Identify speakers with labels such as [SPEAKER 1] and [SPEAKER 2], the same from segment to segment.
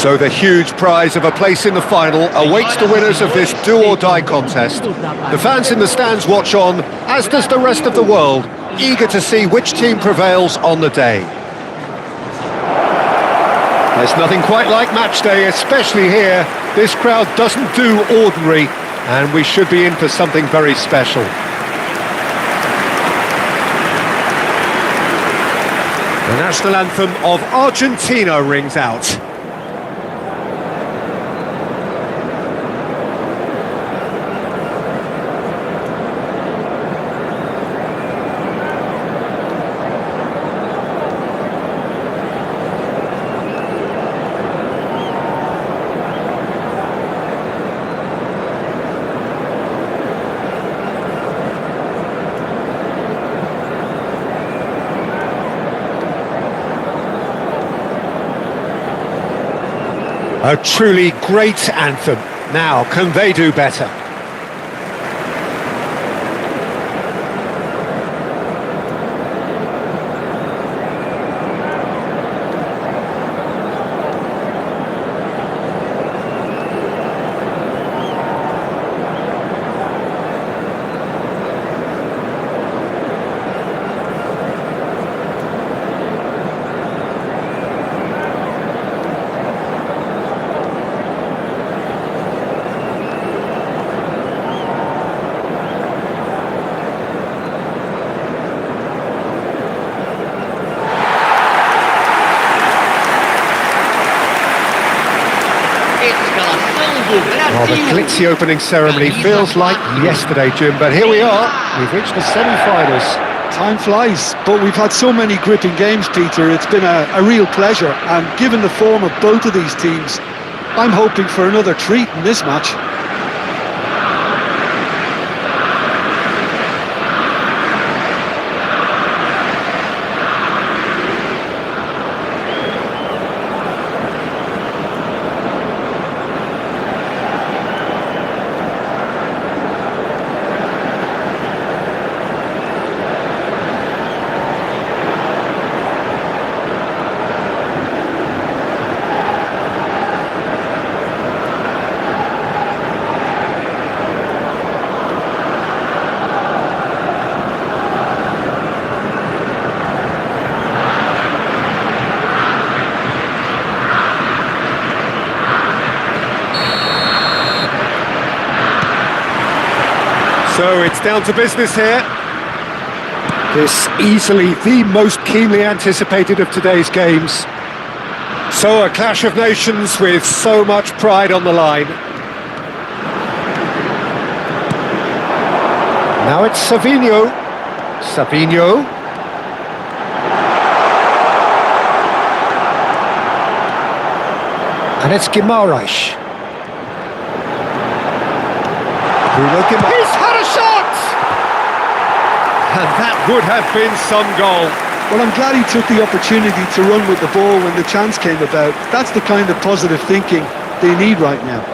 [SPEAKER 1] So the huge prize of a place in the final awaits the winners of this do-or-die contest. The fans in the stands watch on, as does the rest of the world, eager to see which team prevails on the day. There's nothing quite like match day, especially here. This crowd doesn't do ordinary, and we should be in for something very special. The national anthem of Argentina rings out. A truly great anthem. Now, can they do better? Well, the glitzy opening ceremony feels like yesterday, Jim, but here we are. We've reached the semi-finals.
[SPEAKER 2] Time flies, but we've had so many gripping games, Peter. It's been a real pleasure, and given the form of both of these teams, I'm hoping for another treat in this match.
[SPEAKER 1] So it's down to business here. This easily the most keenly anticipated of today's games. So a clash of nations with so much pride on the line. Now it's Savinho. Savinho. And it's Guimaraes. Bruno Guimaraes. He's had a shot! And that would have been some goal.
[SPEAKER 2] Well, I'm glad he took the opportunity to run with the ball when the chance came about. That's the kind of positive thinking they need right now.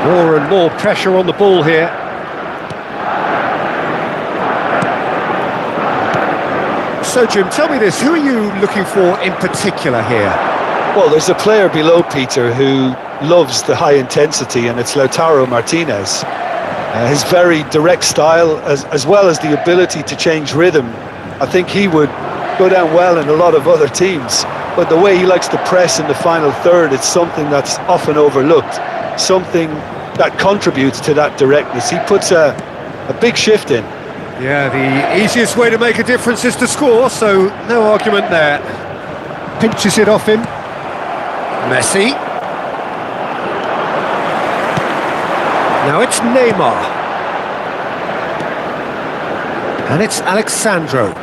[SPEAKER 1] More and more pressure on the ball here. So, Jim, tell me this, who are you looking for in particular here?
[SPEAKER 2] Well, there's a player below Peter who loves the high intensity, and it's Lautaro Martinez. His very direct style, as well as the ability to change rhythm, I think he would go down well in a lot of other teams. But the way he likes to press in the final third, it's something that's often overlooked. Something that contributes to that directness. He puts a big shift in.
[SPEAKER 1] Yeah, the easiest way to make a difference is to score, so no argument there. Pinches it off him. Messi. Now it's Neymar. And it's Alexandro.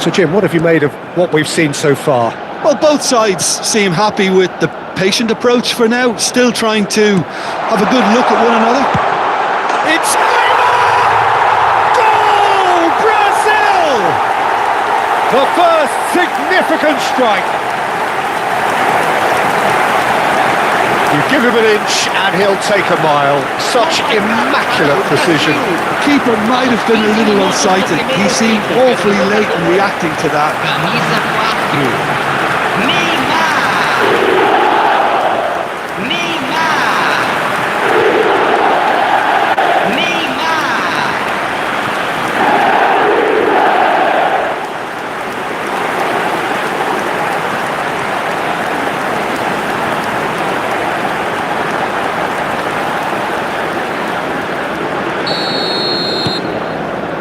[SPEAKER 1] So, Jim, what have you made of what we've seen so far?
[SPEAKER 2] Well, both sides seem happy with the patient approach for now, still trying to have a good look at one another.
[SPEAKER 1] It's Neymar! Goal! Brazil! The first significant strike. You give him an inch and he'll take a mile. Such immaculate precision.
[SPEAKER 2] Keeper might have been a little unsighted. He seemed awfully late in reacting to that.
[SPEAKER 3] Camisa 4. Neymar! Neymar! Neymar!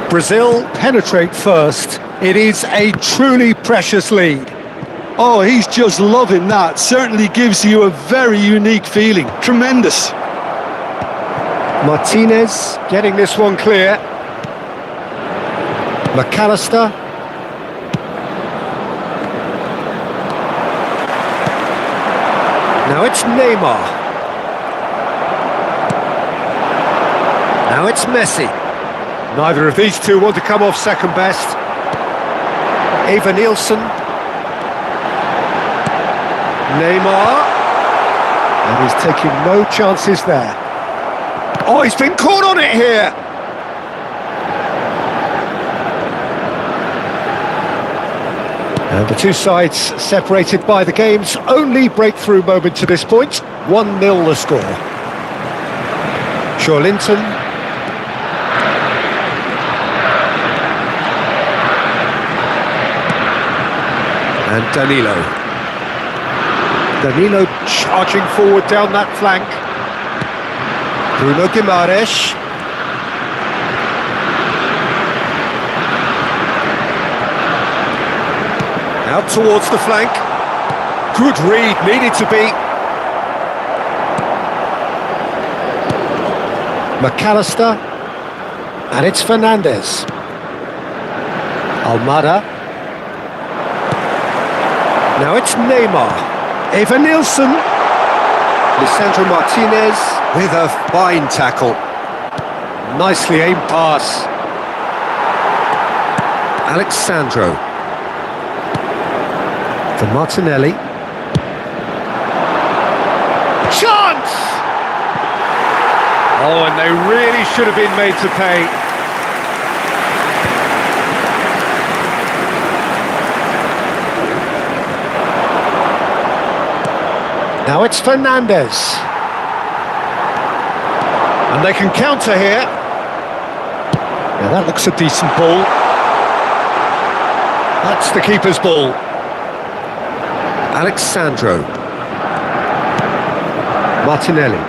[SPEAKER 1] Brazil penetrate first. It is a truly precious lead.
[SPEAKER 2] Oh, he's just loving that. Certainly gives you a very unique feeling. Tremendous.
[SPEAKER 1] Martinez getting this one clear. McAllister. Now it's Neymar. Now it's Messi. Neither of these two want to come off second best. Eva Nielsen. Neymar. And he's taking no chances there. Oh, he's been caught on it here. And the two sides separated by the game's only breakthrough moment to this point. 1-0 the score. Linton. And Danilo charging forward down that flank. Bruno Guimaraes. Out towards the flank. Good read, needed to be. McAllister. And it's Fernandes. Almada. Now it's Neymar. Eva Nielsen. Lisandro Martinez with a fine tackle. Nicely aimed pass. Alexandro. For Martinelli. Chance! Oh, and they really should have been made to pay. Now it's Fernandes. And they can counter here. Now that looks a decent ball. That's the keeper's ball. Alexandro. Martinelli.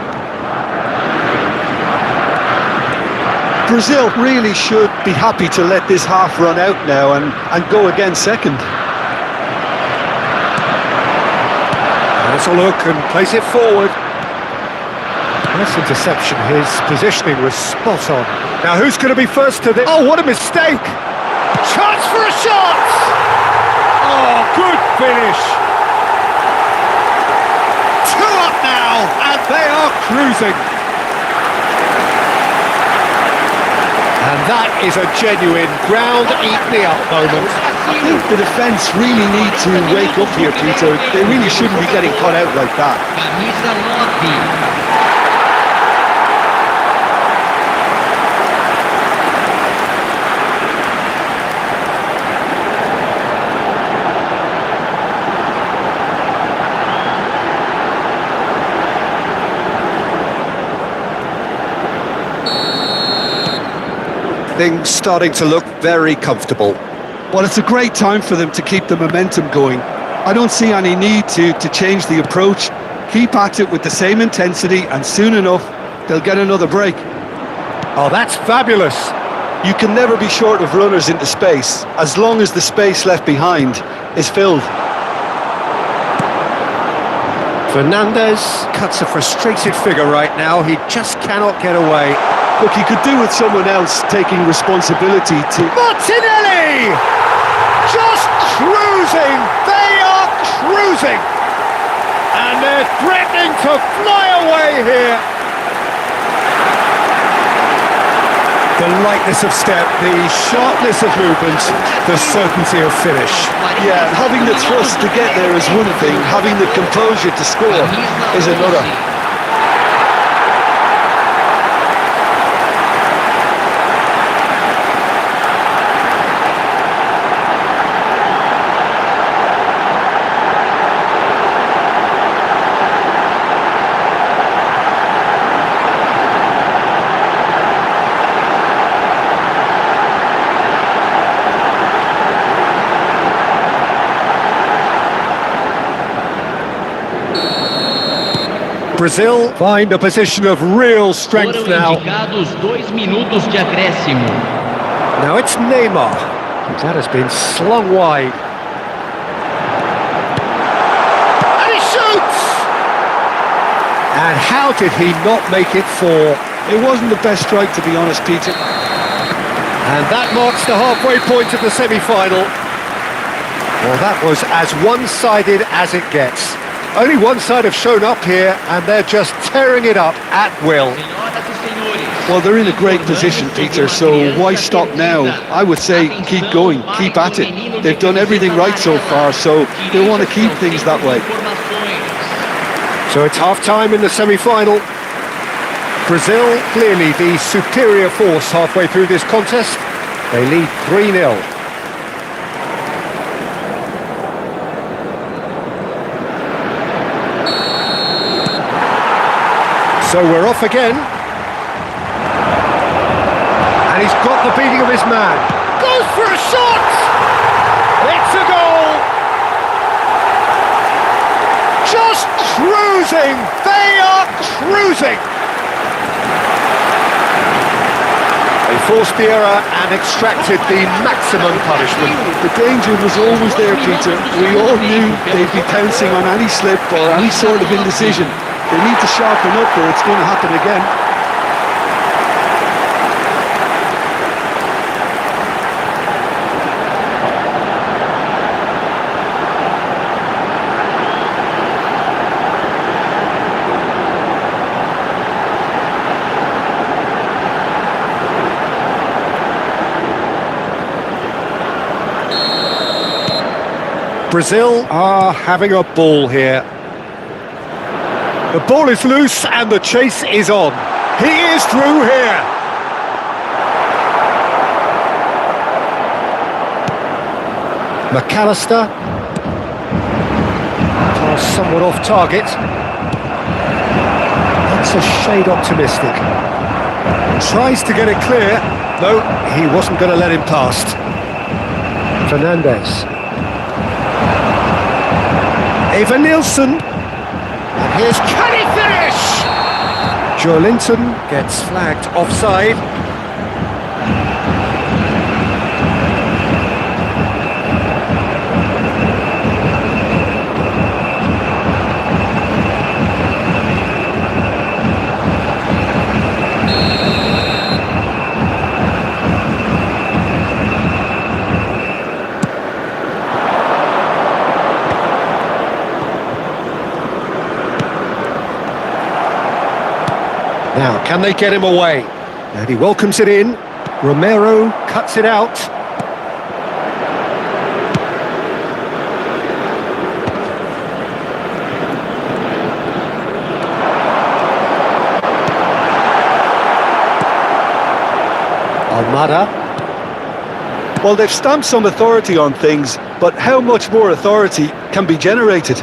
[SPEAKER 2] Brazil really should be happy to let this half run out now and go again second.
[SPEAKER 1] Let's a look and place it forward. Nice interception. His positioning was spot on. Now who's going to be first to this? Oh, what a mistake! Chance for a shot! Oh, good finish. 2 up now, and they are cruising. And that is a genuine ground-eat-me-up moment.
[SPEAKER 2] I think the defence really need to wake up here, Peter. They really shouldn't be getting caught out like that.
[SPEAKER 3] Camisa 9.
[SPEAKER 1] Things starting to look very comfortable.
[SPEAKER 2] Well, it's a great time for them to keep the momentum going. I don't see any need to change the approach. Keep at it with the same intensity, and soon enough, they'll get another break.
[SPEAKER 1] Oh, that's fabulous.
[SPEAKER 2] You can never be short of runners into space, as long as the space left behind is filled.
[SPEAKER 1] Fernandes cuts a frustrated figure right now. He just cannot get away.
[SPEAKER 2] Look, he could do with someone else taking responsibility to...
[SPEAKER 1] Martinelli! Just cruising! They are cruising! And they're threatening to fly away here. The lightness of step, the sharpness of movement, the certainty of finish.
[SPEAKER 2] Yeah, having the thrust to get there is one thing, having the composure to score is another.
[SPEAKER 1] Brazil find a position of real strength
[SPEAKER 3] Foram
[SPEAKER 1] now.
[SPEAKER 3] indicados 2 minutos de acréscimo.
[SPEAKER 1] Now it's Neymar. That has been slung wide. And he shoots! And how did he not make it four?
[SPEAKER 2] It wasn't the best strike, to be honest, Peter.
[SPEAKER 1] And that marks the halfway point of the semi-final. Well, that was as one-sided as it gets. Only one side have shown up here, and they're just tearing it up at will.
[SPEAKER 3] Senhoras e senhores.
[SPEAKER 2] Well, they're in a great position, Peter, so why stop now? I would say keep going, keep at it. They've done everything right so far, so they want to keep things that way.
[SPEAKER 1] So it's half-time in the semi-final. Brazil, clearly the superior force halfway through this contest. They lead 3-0. So we're off again. And he's got the beating of his man. Goes for a shot! It's a goal! Just cruising! They are cruising! They forced the error and extracted the maximum punishment.
[SPEAKER 2] The danger was always there, Peter. We all knew they'd be pouncing on any slip or any sort of indecision. They need to sharpen up or it's going to happen again.
[SPEAKER 1] Brazil are having a ball here. The ball is loose and the chase is on. He is through here. McAllister. Pass somewhat off target. That's a shade optimistic. Tries to get it clear. No, he wasn't going to let him past. Fernandez. Eva Nielsen. And here's, can he finish? Joe Linton gets flagged offside. Now, can they get him away? And he welcomes it in. Romero cuts it out. Almada.
[SPEAKER 2] Well, they've stamped some authority on things, but how much more authority can be generated?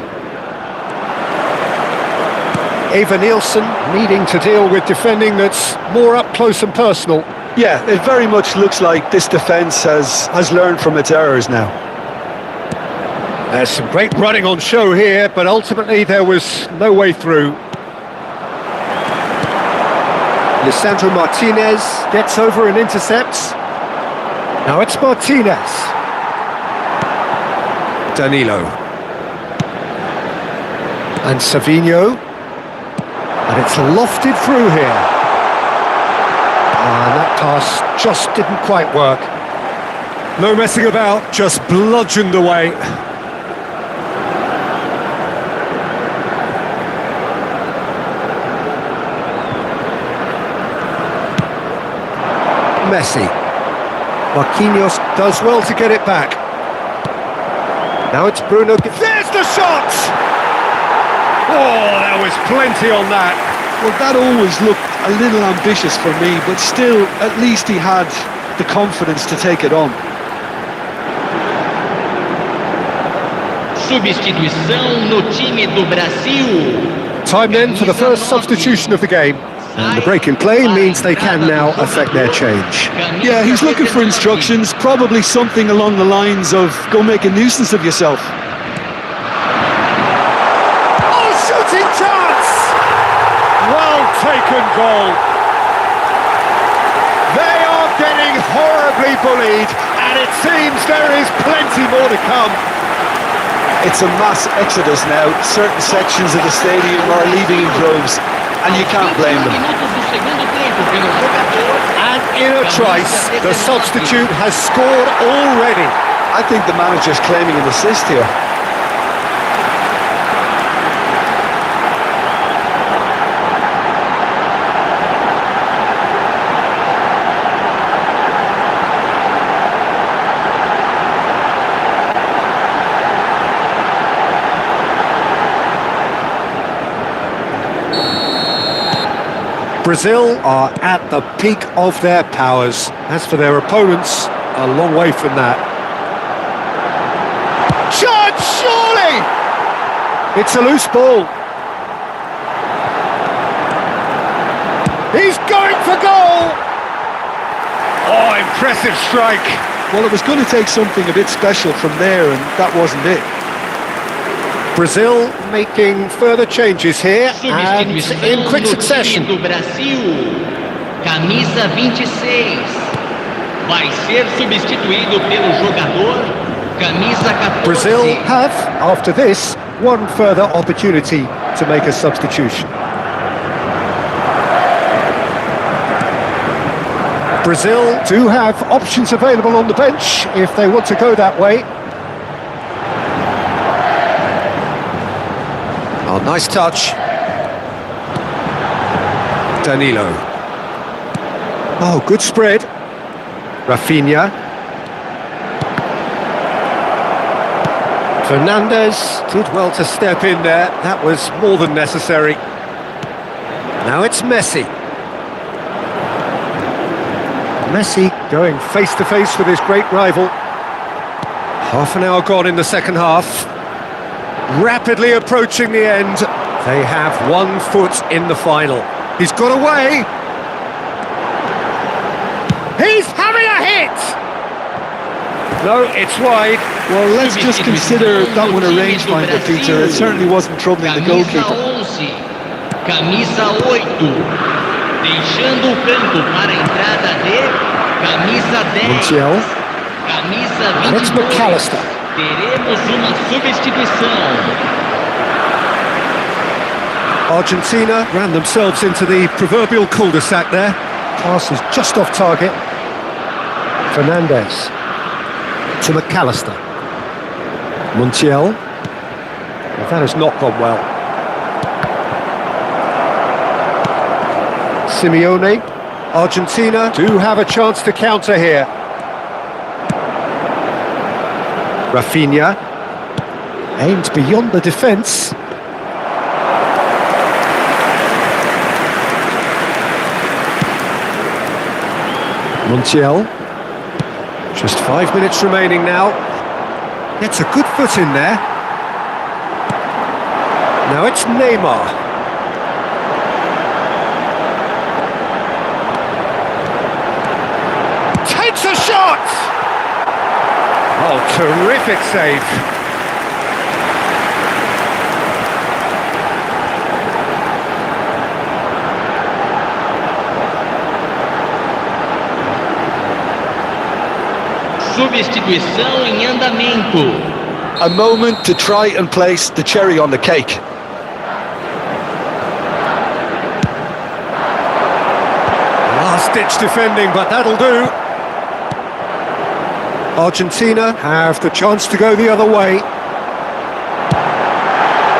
[SPEAKER 1] Eva Nielsen needing to deal with defending that's more up close and personal.
[SPEAKER 2] Yeah, it very much looks like this defence has learned from its errors now.
[SPEAKER 1] There's some great running on show here, but ultimately there was no way through. Lisandro Martinez gets over and intercepts. Now it's Martinez. Danilo. And Savinho. And it's lofted through here. And that pass just didn't quite work. No messing about, just bludgeoned away. Messi. Marquinhos does well to get it back. Now it's Bruno. There's the shot! Oh, there was plenty on that.
[SPEAKER 2] Well, that always looked a little ambitious for me, but still, at least he had the confidence to take it on.
[SPEAKER 3] Substituição no time do Brasil.
[SPEAKER 1] Time then for the first substitution of the game. And the break in play means they can now affect their change.
[SPEAKER 2] Yeah, he's looking for instructions, probably something along the lines of, go make a nuisance of yourself.
[SPEAKER 1] Oh, shooting chance! Well taken goal. They are getting horribly bullied, and it seems there is plenty more to come.
[SPEAKER 2] It's a mass exodus now. Certain sections of the stadium are leaving in droves, and you can't blame them.
[SPEAKER 1] And in a trice, the substitute has scored already.
[SPEAKER 2] I think the manager's claiming an assist here.
[SPEAKER 1] Brazil are at the peak of their powers. As for their opponents, a long way from that. Shot, surely! It's a loose ball. He's going for goal! Oh, impressive strike.
[SPEAKER 2] Well, it was going to take something a bit special from there, and that wasn't it.
[SPEAKER 1] Brazil making further changes here, and in quick succession.
[SPEAKER 3] Do Brasil. Camisa 26. Vai ser substituído pelo jogador camisa 14.
[SPEAKER 1] Brazil have, after this, one further opportunity to make a substitution. Brazil do have options available on the bench if they want to go that way. Oh, nice touch. Danilo. Oh, good spread. Rafinha. Fernandes did well to step in there. That was more than necessary. Now it's Messi. Messi going face-to-face with his great rival. Half an hour gone in the second half. Rapidly approaching the end. They have 1 foot in the final. He's got away. He's having a hit! No, it's wide.
[SPEAKER 2] Well, let's just consider that one a rangefinder, Peter. It certainly wasn't troubling the goalkeeper.
[SPEAKER 3] Camisa 8. Deixando o campo para a entrada de camisa 10.
[SPEAKER 1] Montiel.
[SPEAKER 3] Camisa
[SPEAKER 1] And it's
[SPEAKER 3] 22.
[SPEAKER 1] McAllister.
[SPEAKER 3] Teremos uma substituição.
[SPEAKER 1] Argentina ran themselves into the proverbial cul-de-sac there. Pass is just off target. Fernandes to McAllister. Montiel. Well, that has not gone well. Simeone. Argentina do have a chance to counter here. Rafinha. Aimed beyond the defence. Montiel. Just 5 minutes remaining now. Gets a good foot in there. Now it's Neymar. Takes a shot! Oh, terrific save.
[SPEAKER 3] Substituição em andamento.
[SPEAKER 2] A moment to try and place the cherry on the cake.
[SPEAKER 1] Last-ditch defending, but that'll do. Argentina have the chance to go the other way.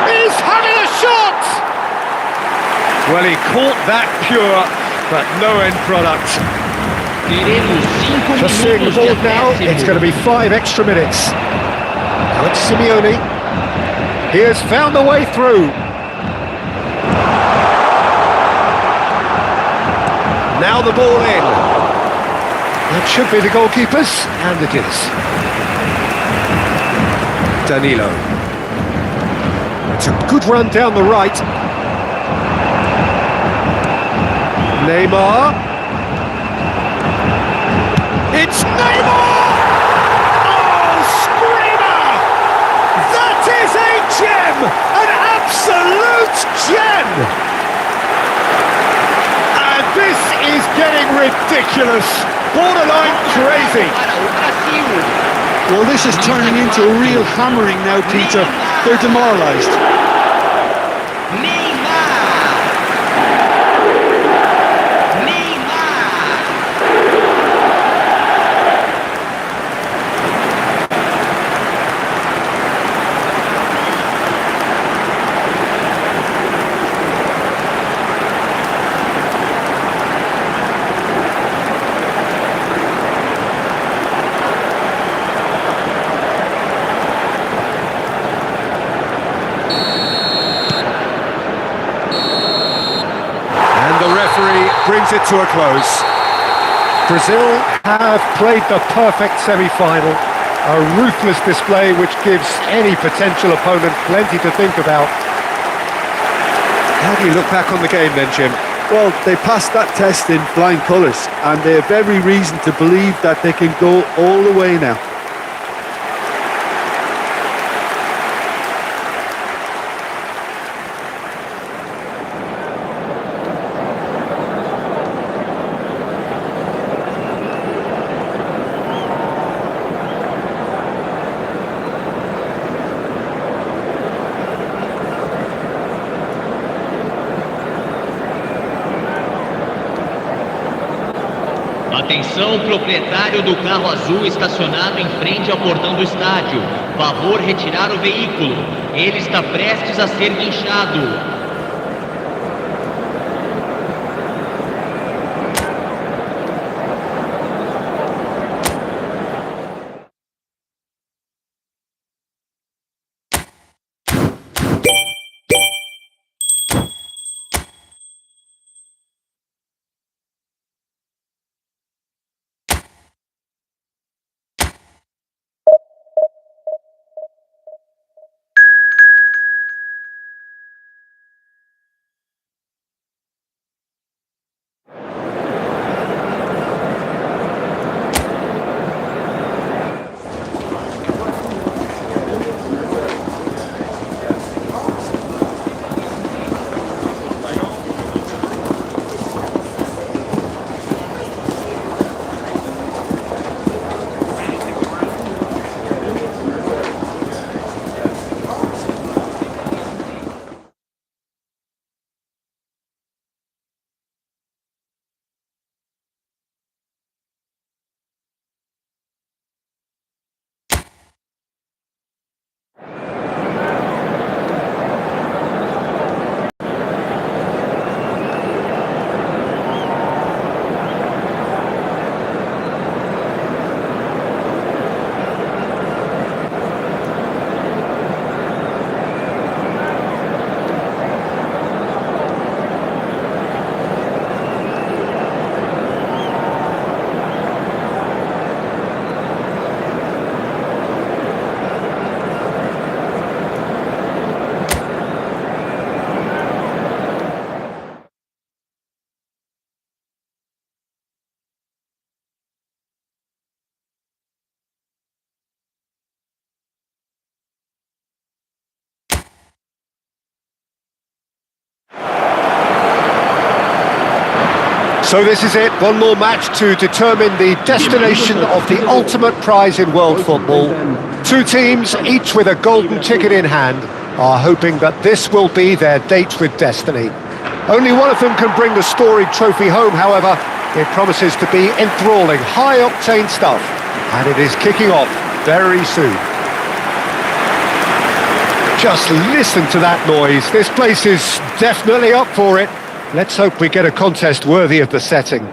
[SPEAKER 1] He's having a shot! Well, he caught that pure, but no end product.
[SPEAKER 3] Teremos 5
[SPEAKER 1] Just seeing the
[SPEAKER 3] minutos de
[SPEAKER 1] board now, it's going to be 5 extra minutes. Alex Simeone. He has found the way through. Now the ball in. That should be the goalkeepers, and it is. Danilo. It's a good run down the right. Neymar. It's Neymar! Oh, screamer! That is a gem! An absolute gem! And this is getting ridiculous. Borderline crazy.
[SPEAKER 3] Para o Brasil.
[SPEAKER 2] Well, this is turning into a real hammering now, Peter. They're demoralised.
[SPEAKER 3] Neymar. Neymar.
[SPEAKER 1] And the referee brings it to a close. Brazil have played the perfect semi-final. A ruthless display which gives any potential opponent plenty to think about. How do you look back on the game then, Jim?
[SPEAKER 2] Well, they passed that test in flying colours, and they have every reason to believe that they can go all the way now.
[SPEAKER 3] Atenção, proprietário do carro azul estacionado em frente ao portão do estádio. Favor retirar o veículo. Ele está prestes a ser guinchado.
[SPEAKER 1] So this is it, one more match to determine the destination of the ultimate prize in world football. Two teams, each with a golden ticket in hand, are hoping that this will be their date with destiny. Only one of them can bring the storied trophy home, however. It promises to be enthralling, high-octane stuff, and it is kicking off very soon. Just listen to that noise. This place is definitely up for it. Let's hope we get a contest worthy of the setting.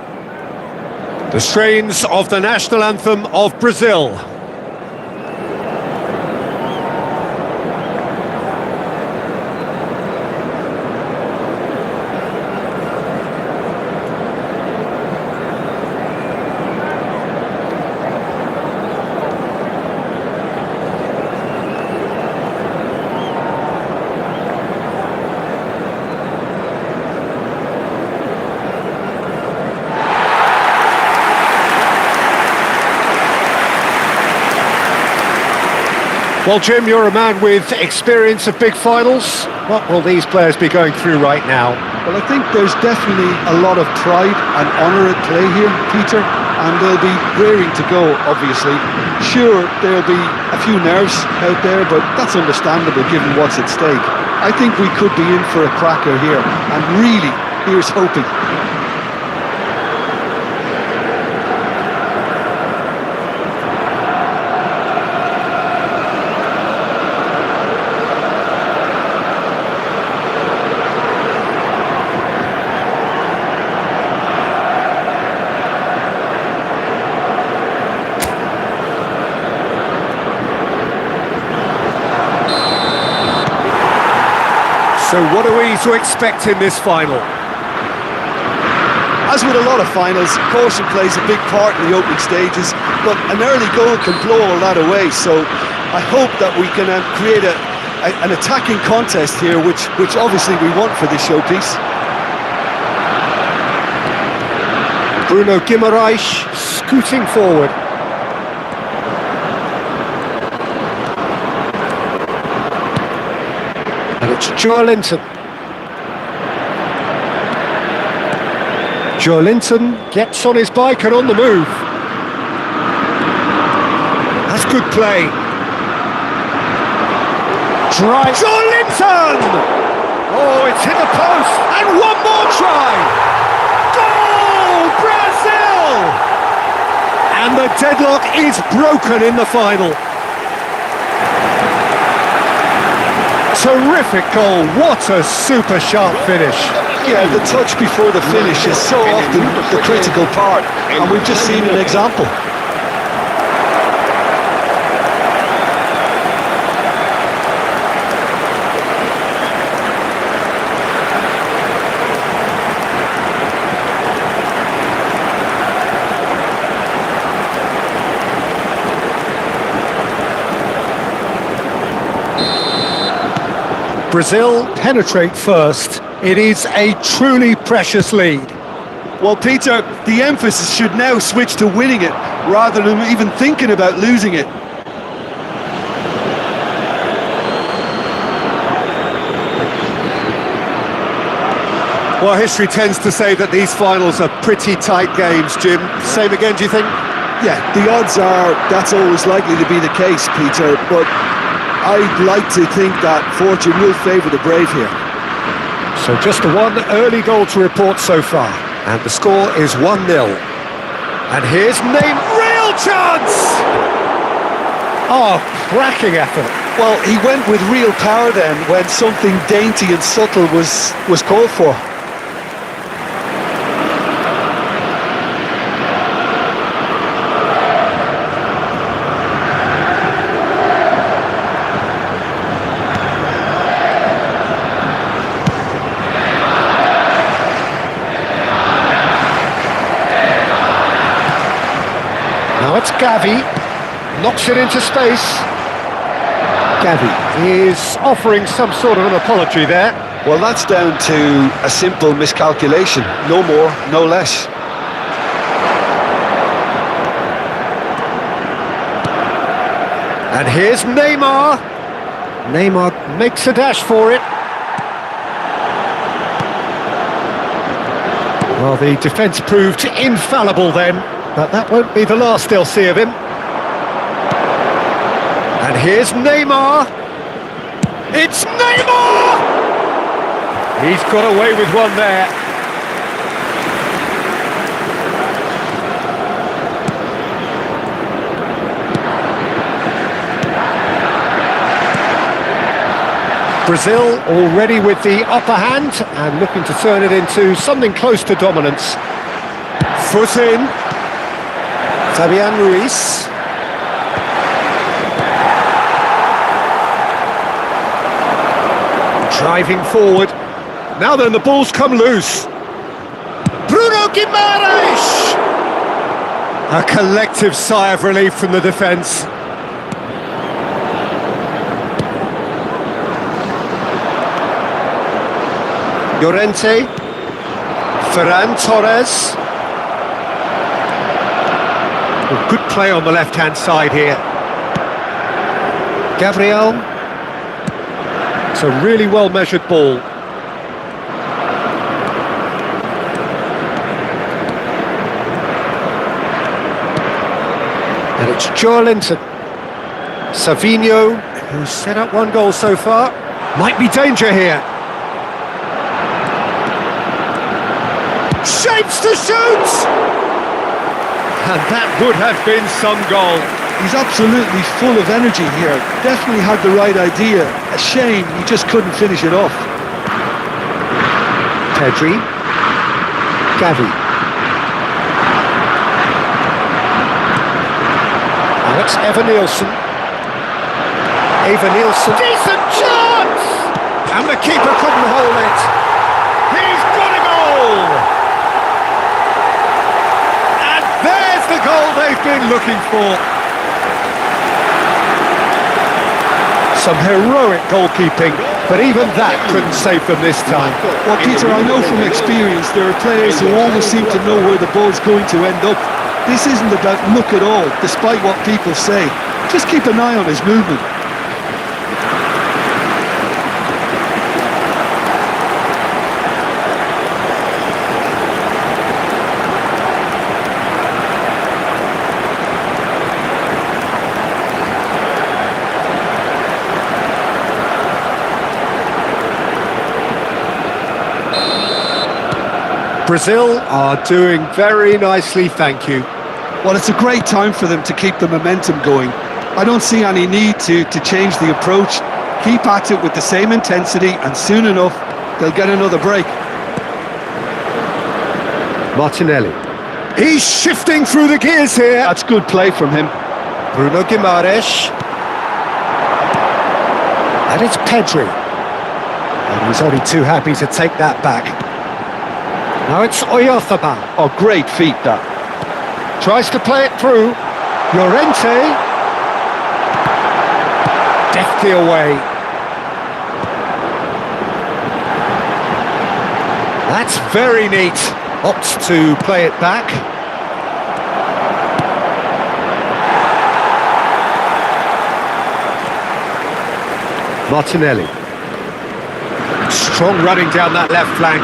[SPEAKER 1] The strains of the national anthem of Brazil. Well, Jim, you're a man with experience of big finals. What will these players be going through right now?
[SPEAKER 2] Well, I think there's definitely a lot of pride and honour at play here, Peter, and they'll be raring to go, obviously. Sure, there'll be a few nerves out there, but that's understandable given what's at stake. I think we could be in for a cracker here, and really, here's hoping.
[SPEAKER 1] So what are we to expect in this final?
[SPEAKER 2] As with a lot of finals, caution plays a big part in the opening stages, but an early goal can blow all that away, so I hope that we can create an attacking contest here, which obviously we want for this showpiece.
[SPEAKER 1] Bruno Guimaraes scooting forward. And it's Joelinton. Joelinton gets on his bike and on the move. That's good play. Try. Joelinton! Oh, it's hit the post. And one more try. Goal! Brazil! And the deadlock is broken in the final. Terrific goal, what a super sharp finish.
[SPEAKER 2] Yeah, the touch before the finish is so often the critical part, and we've just seen an example.
[SPEAKER 1] Brazil penetrate first. It is a truly precious lead.
[SPEAKER 2] Well, Peter, the emphasis should now switch to winning it, rather than even thinking about losing it.
[SPEAKER 1] Well, history tends to say that these finals are pretty tight games, Jim. Same again, do you think?
[SPEAKER 2] Yeah, the odds are that's always likely to be the case, Peter, but I'd like to think that fortune will favour the brave here.
[SPEAKER 1] So just the one early goal to report so far, and the score is 1-0. And here's real chance! Oh, cracking effort.
[SPEAKER 2] Well, he went with real power then when something dainty and subtle was called for.
[SPEAKER 1] Now it's Gavi, knocks it into space. Gavi is offering some sort of an apology there.
[SPEAKER 2] Well, that's down to a simple miscalculation, no more, no less.
[SPEAKER 1] And here's Neymar. Neymar makes a dash for it. Well, the defence proved infallible then, but that won't be the last they'll see of him. And here's Neymar. It's Neymar! He's got away with one there. Brazil already with the upper hand and looking to turn it into something close to dominance. Foot in. Fabian Ruiz. Driving forward. Now then, the ball's come loose. Bruno Guimaraes! A collective sigh of relief from the defence. Llorente. Ferran Torres. Well, good play on the left-hand side here. Gabriel. It's a really well-measured ball. And it's Joelinton. Savinho, who's set up one goal so far. Might be danger here. Shapes to shoot! And that would have been some goal.
[SPEAKER 2] He's absolutely full of energy here. Definitely had the right idea. A shame he just couldn't finish it off.
[SPEAKER 1] Pedri. Gavi. Alex Evan-Nielsen. Evan-Nielsen. Decent chance! And the keeper couldn't hold it. He's got a goal! And there's the goal they've been looking for. Some heroic goalkeeping, but even that couldn't save them this time.
[SPEAKER 2] Well, Peter, I know from experience there are players who always seem to know where the ball's going to end up. This isn't about luck at all, despite what people say. Just keep an eye on his movement.
[SPEAKER 1] Brazil are doing very nicely, thank you.
[SPEAKER 2] Well, it's a great time for them to keep the momentum going. I don't see any need to change the approach. Keep at it with the same intensity, and soon enough, they'll get another break.
[SPEAKER 1] Martinelli. He's shifting through the gears here.
[SPEAKER 2] That's good play from him.
[SPEAKER 1] Bruno Guimaraes. And it's Pedri. And he's only too happy to take that back. Now it's Oyarzabal.
[SPEAKER 2] Oh, great feat, that.
[SPEAKER 1] Tries to play it through. Llorente. Deftly away. That's very neat. Opts to play it back. Martinelli. Strong running down that left flank.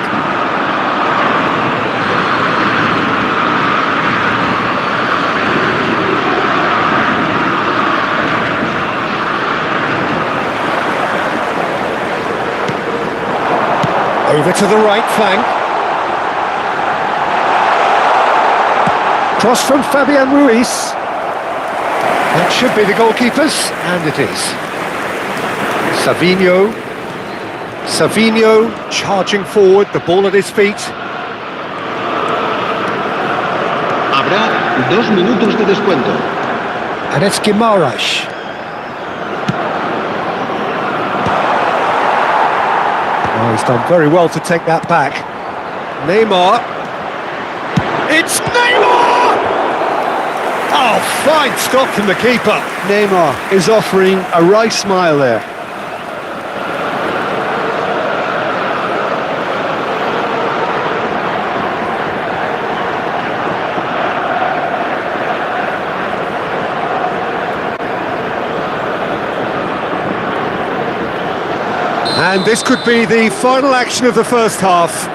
[SPEAKER 1] Over to the right flank. Cross from Fabian Ruiz. That should be the goalkeepers, and it is. Savinho. Savinho charging forward, the ball at his feet.
[SPEAKER 4] Habrá 2 minutos de descuento.
[SPEAKER 1] And it's Guimaraes. Oh, he's done very well to take that back. Neymar. It's Neymar! Oh, fine stop from the keeper.
[SPEAKER 2] Neymar is offering a right smile there.
[SPEAKER 1] And this could be the final action of the first half.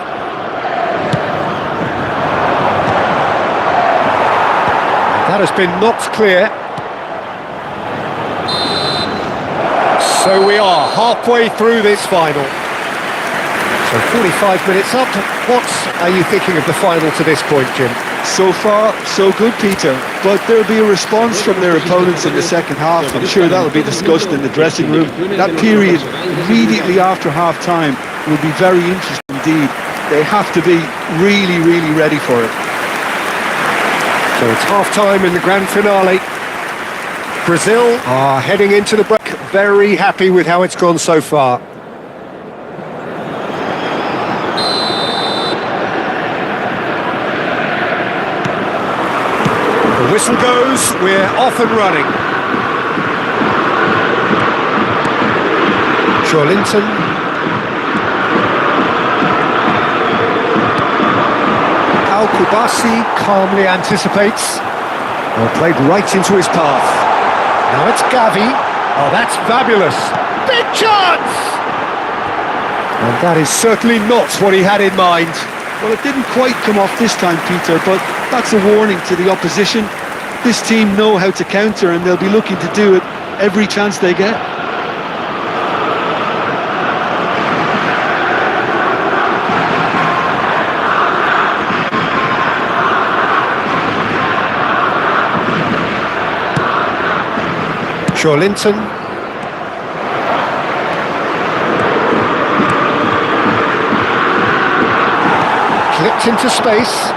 [SPEAKER 1] That has been knocked clear. So we are halfway through this final. So 45 minutes up. What are you thinking of the final to this point, Jim?
[SPEAKER 2] So far, so good, Peter. But there'll be a response from their opponents in the second half. I'm sure that'll be discussed in the dressing room. That period immediately after half-time will be very interesting indeed. They have to be really, really ready for it.
[SPEAKER 1] So it's half-time in the grand finale. Brazil are heading into the break, very happy with how it's gone so far. The whistle goes, we're off and running. Linton. Al-Kubasi calmly anticipates. Well, played right into his path. Now it's Gavi. Oh, that's fabulous. Big chance! And that is certainly not what he had in mind.
[SPEAKER 2] Well, it didn't quite come off this time, Peter, but that's a warning to the opposition. This team know how to counter, and they'll be looking to do it every chance they get.
[SPEAKER 1] Linton. Clipped into space.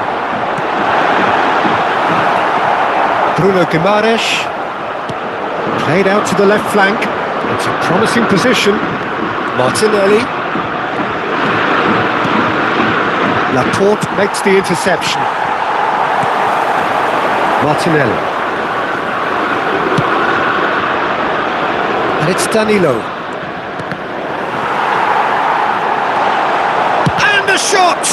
[SPEAKER 1] Bruno Guimaraes. Played out to the left flank. It's a promising position. Martinelli. Laporte makes the interception. Martinelli. And it's Danilo. And the shot!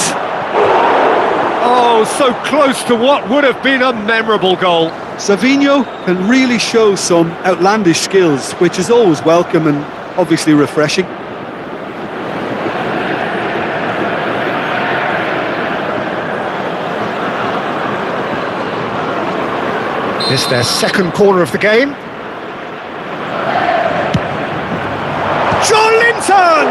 [SPEAKER 1] Oh, so close to what would have been a memorable goal.
[SPEAKER 2] Savinho can really show some outlandish skills, which is always welcome and obviously refreshing.
[SPEAKER 1] This is their second corner of the game. Linton!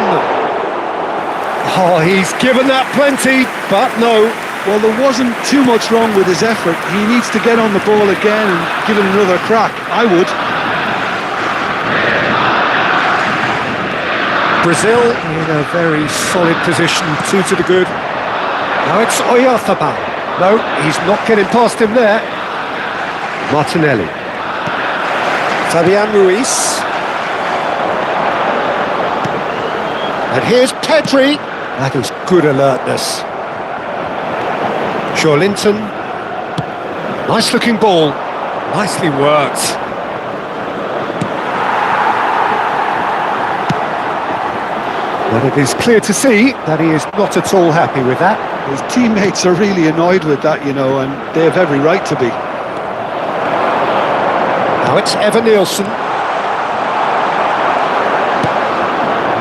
[SPEAKER 1] Oh, he's given that plenty, but no.
[SPEAKER 2] Well, there wasn't too much wrong with his effort. He needs to get on the ball again and give it another crack. I would.
[SPEAKER 1] Brazil in a very solid position, 2 to the good. Now it's Oyarzabal. No, he's not getting past him there. Martinelli. Fabian Ruiz. And here's Pedri. That is good alertness. Linton. Nice looking ball. Nicely worked. But it is clear to see that he is not at all happy with that.
[SPEAKER 2] His teammates are really annoyed with that, you know, and they have every right to be.
[SPEAKER 1] Now it's Evan Nielsen.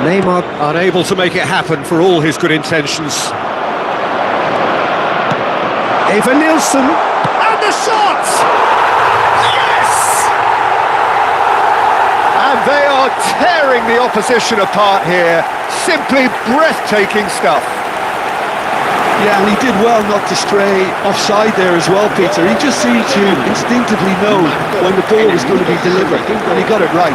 [SPEAKER 1] Neymar unable to make it happen for all his good intentions. Evan Nielsen, and the shot! Yes! And they are tearing the opposition apart here. Simply breathtaking stuff.
[SPEAKER 2] Yeah, and he did well not to stray offside there as well, Peter. He just seemed to instinctively know when the ball was going to be delivered, and he got it right.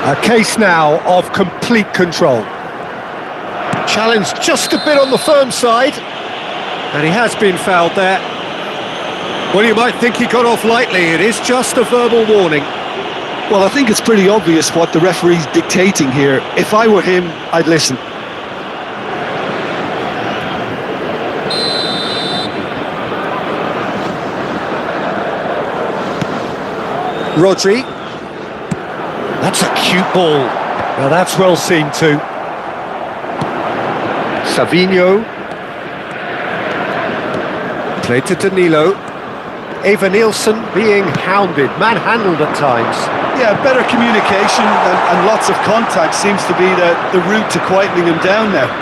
[SPEAKER 1] A case now of complete control. Challenged just a bit on the firm side, and he has been fouled there. Well, you might think he got off lightly. It is just a verbal warning.
[SPEAKER 2] Well, I think it's pretty obvious what the referee's dictating here. If I were him, I'd listen.
[SPEAKER 1] Rodri. That's a cute ball. Now that's well seen too. Savinho. Played to Danilo. Evan Nielsen being hounded, manhandled at times.
[SPEAKER 2] Yeah, better communication and lots of contact seems to be the route to quietening him down now.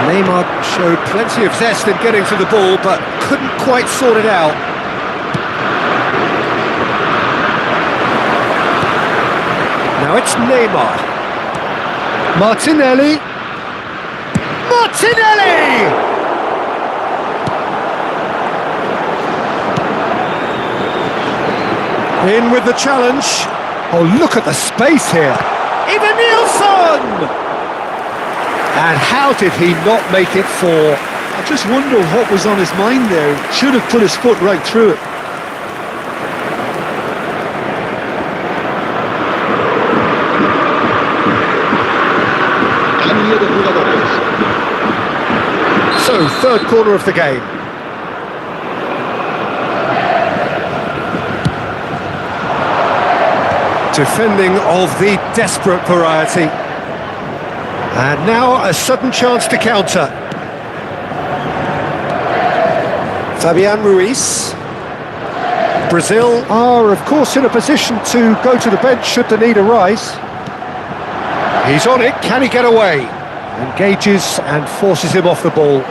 [SPEAKER 1] Neymar showed plenty of zest in getting to the ball, but couldn't quite sort it out. Now it's Neymar. Martinelli. Martinelli! In with the challenge. Oh, look at the space here. Even Nielsen! And how did he not make it four?
[SPEAKER 2] I just wonder what was on his mind there. Should have put his foot right through it.
[SPEAKER 4] Cambio de jugadores.
[SPEAKER 1] So, third corner of the game. Defending of the desperate variety. And now a sudden chance to counter. Fabian Ruiz. Brazil are, of course, in a position to go to the bench should the need arise. He's on it, can he get away? Engages and forces him off the ball.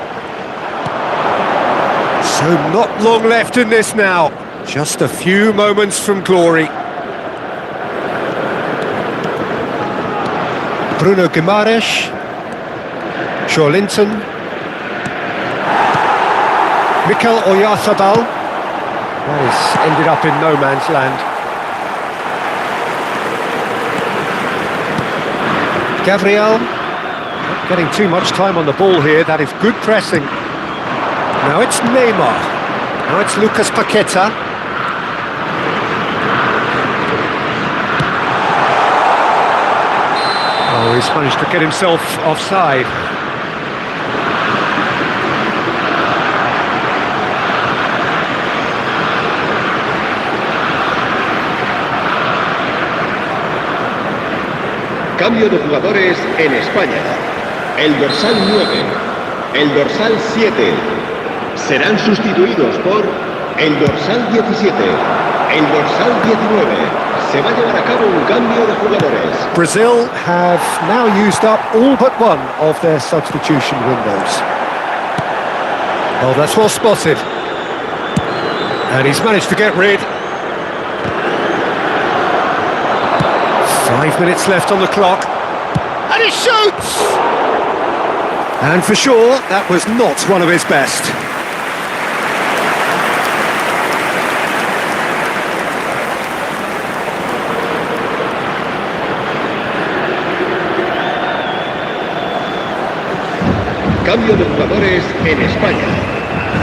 [SPEAKER 1] So not long left in this now. Just a few moments from glory. Bruno Guimaraes. Linton. Mikel Oyarzabal. That has ended up in no man's land. Gabriel. Not getting too much time on the ball here. That is good pressing. Now it's Neymar. Now it's Lucas Paqueta. Oh, he's managed to get himself offside.
[SPEAKER 4] Cambio de jugadores en España. El dorsal 9, el dorsal 7 serán sustituidos por el dorsal 17, el dorsal 19. Se va a llevar a cabo un cambio de jugadores.
[SPEAKER 1] Brazil have now used up all but one of their substitution windows. Oh, that's well spotted. And he's managed to get rid. 5 minutes left on the clock. And he shoots! And for sure, that was not one of his best.
[SPEAKER 4] Cambio de jugadores en España.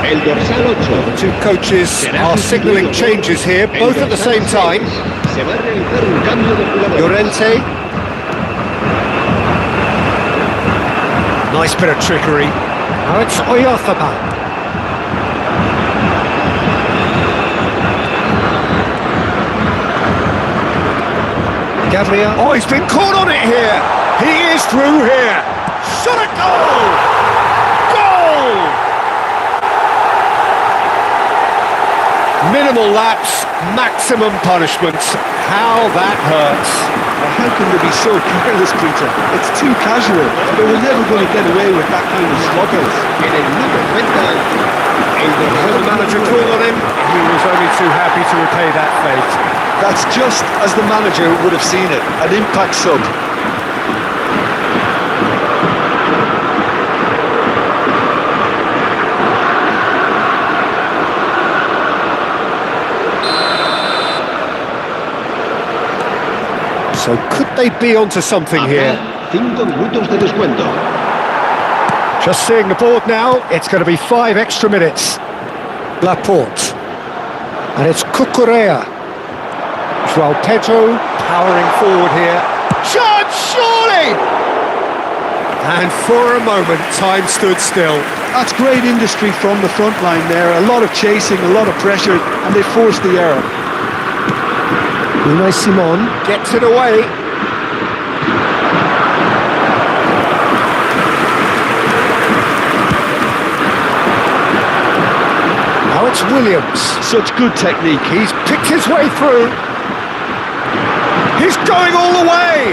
[SPEAKER 4] El dorsal 8.
[SPEAKER 1] Two coaches are signalling changes here, both at the same time.
[SPEAKER 4] Se va a realizar un cambio de jugadores.
[SPEAKER 1] Llorente. Nice bit of trickery. Now it's Oyarzabal. Gabriel. Oh, he's been caught on it here. He is through here. Shot at goal! Minimal lapse, maximum punishment. How that hurts.
[SPEAKER 2] Well, how can they be so careless, Peter? It's too casual. They were never going to get away with that kind of struggles.
[SPEAKER 4] En el minuto 30, el
[SPEAKER 1] The
[SPEAKER 4] dorsal
[SPEAKER 1] manager called on him. He was only too happy to repay that fate.
[SPEAKER 2] That's just as the manager would have seen it. An impact sub.
[SPEAKER 1] So could they be onto something here?
[SPEAKER 4] 5 minutos de descuento.
[SPEAKER 1] Just seeing the board now, it's going to be 5 extra minutes. Laporte. And it's Cucurella. João Pedro powering forward here. Chance, surely! And for a moment, time stood still.
[SPEAKER 2] That's great industry from the front line there. A lot of chasing, a lot of pressure, and they forced the error.
[SPEAKER 1] Unai Simon gets it away. Now it's Williams.
[SPEAKER 2] Such good technique.
[SPEAKER 1] He's picked his way through. He's going all the way.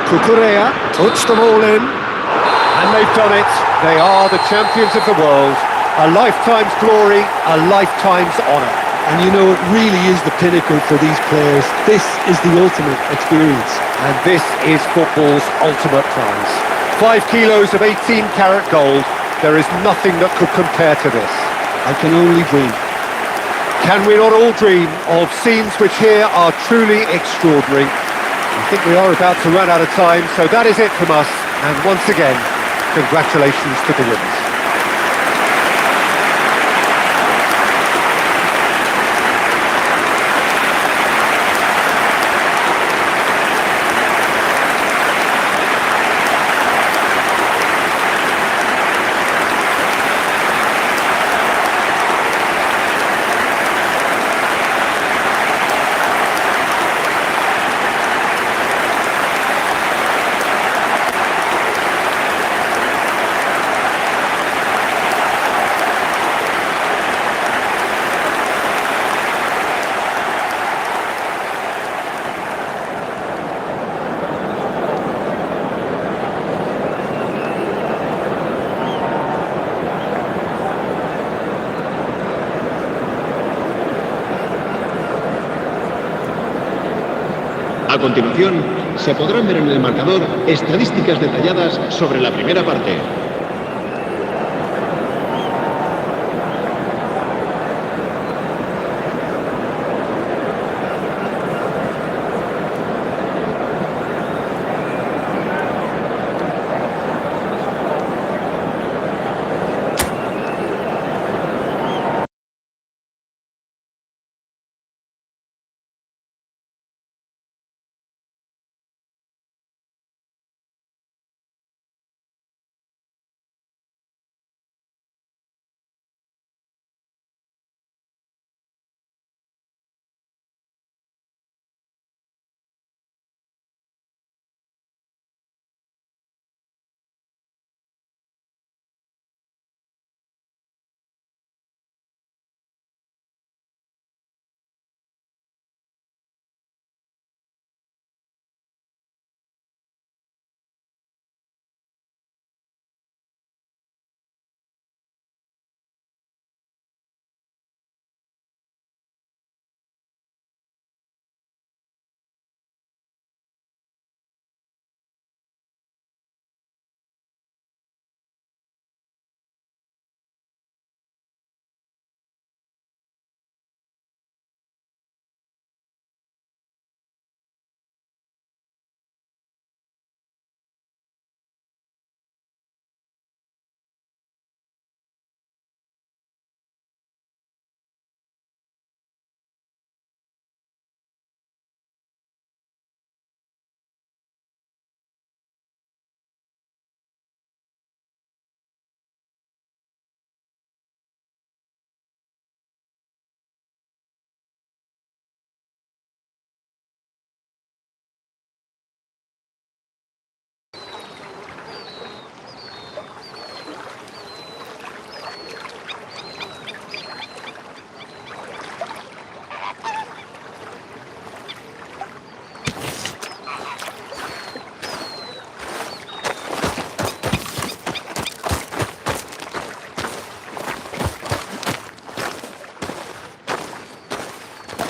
[SPEAKER 1] Cucurella puts them all in. And they've done it. They are the champions of the world. A lifetime's glory, a lifetime's honour.
[SPEAKER 2] And you know, it really is the pinnacle for these players. This is the ultimate experience.
[SPEAKER 1] And this is football's ultimate prize. 5 kilos of 18-carat gold. There is nothing that could compare to this.
[SPEAKER 2] I can only dream.
[SPEAKER 1] Can we not all dream of scenes which here are truly extraordinary? I think we are about to run out of time, so that is it from us. And once again, congratulations to the winners.
[SPEAKER 4] A continuación, se podrán ver en el marcador estadísticas detalladas sobre la primera parte.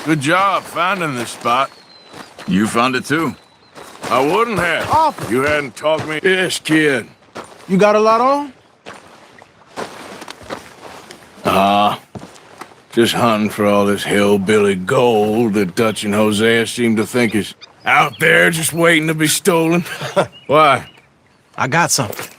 [SPEAKER 5] Good job finding this spot.
[SPEAKER 6] You found it too?
[SPEAKER 5] I wouldn't have. If you hadn't taught me this, kid.
[SPEAKER 7] You got a lot on?
[SPEAKER 5] Just hunting for all this hillbilly gold that Dutch and Hosea seem to think is out there just waiting to be stolen. Why?
[SPEAKER 7] I got something.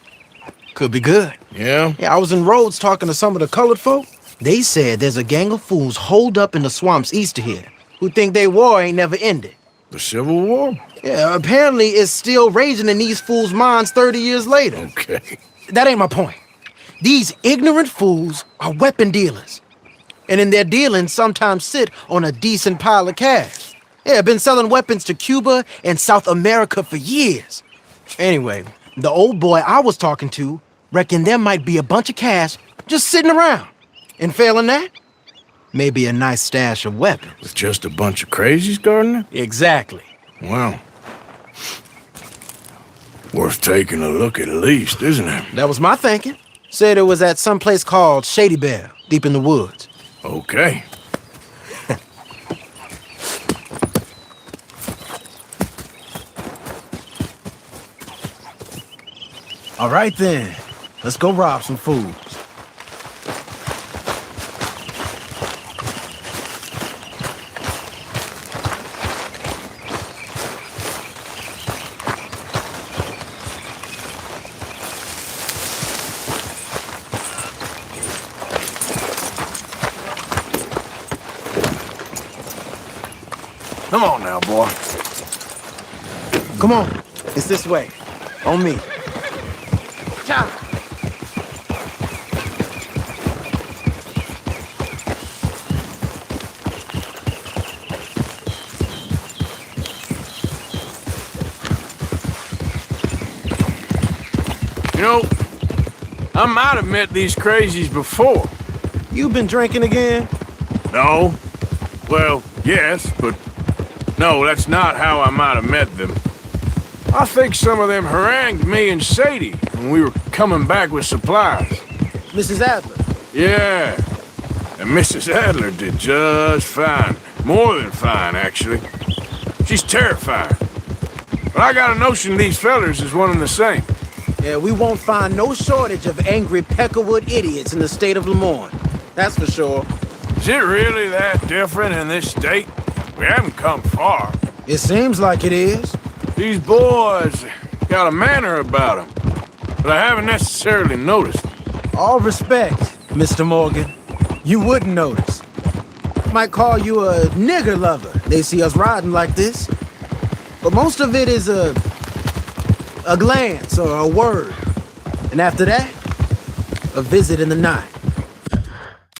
[SPEAKER 7] Could be good.
[SPEAKER 5] Yeah?
[SPEAKER 7] Yeah, I was in Rhodes talking to some of the colored folk. They said there's a gang of fools holed up in the swamps east of here who think their war ain't never ended.
[SPEAKER 5] The Civil War?
[SPEAKER 7] Yeah, apparently it's still raging in these fools' minds 30 years later.
[SPEAKER 5] Okay.
[SPEAKER 7] That ain't my point. These ignorant fools are weapon dealers. And in their dealings sometimes sit on a decent pile of cash. Yeah, been selling weapons to Cuba and South America for years. Anyway, the old boy I was talking to reckoned there might be a bunch of cash just sitting around. And failing that, maybe a nice stash of weapons.
[SPEAKER 5] With just a bunch of crazies guarding it?
[SPEAKER 7] Exactly.
[SPEAKER 5] Well, worth taking a look at least, isn't it?
[SPEAKER 7] That was my thinking. Said it was at some place called Shady Belle, deep in the woods.
[SPEAKER 5] Okay.
[SPEAKER 7] All right then, let's go rob some fools.
[SPEAKER 5] Come on now, boy.
[SPEAKER 7] Come on, it's this way. On me. Ciao.
[SPEAKER 5] You know, I might have met these crazies before.
[SPEAKER 7] You been drinking again?
[SPEAKER 5] No? Well, yes, but no, that's not how I might have met them. I think some of them harangued me and Sadie when we were coming back with supplies.
[SPEAKER 7] Mrs. Adler.
[SPEAKER 5] Yeah, and Mrs. Adler did just fine. More than fine, actually. She's terrified. But I got a notion these fellers is one and the same.
[SPEAKER 7] Yeah, we won't find no shortage of angry Peckerwood idiots in the state of Lemoyne. That's for sure.
[SPEAKER 5] Is it really that different in this state? We haven't come far.
[SPEAKER 7] It seems like it is.
[SPEAKER 5] These boys got a manner about them, but I haven't necessarily noticed.
[SPEAKER 7] All respect, Mr. Morgan. You wouldn't notice. Might call you a nigger lover. They see us riding like this. But most of it is a glance or a word. And after that, a visit in the night.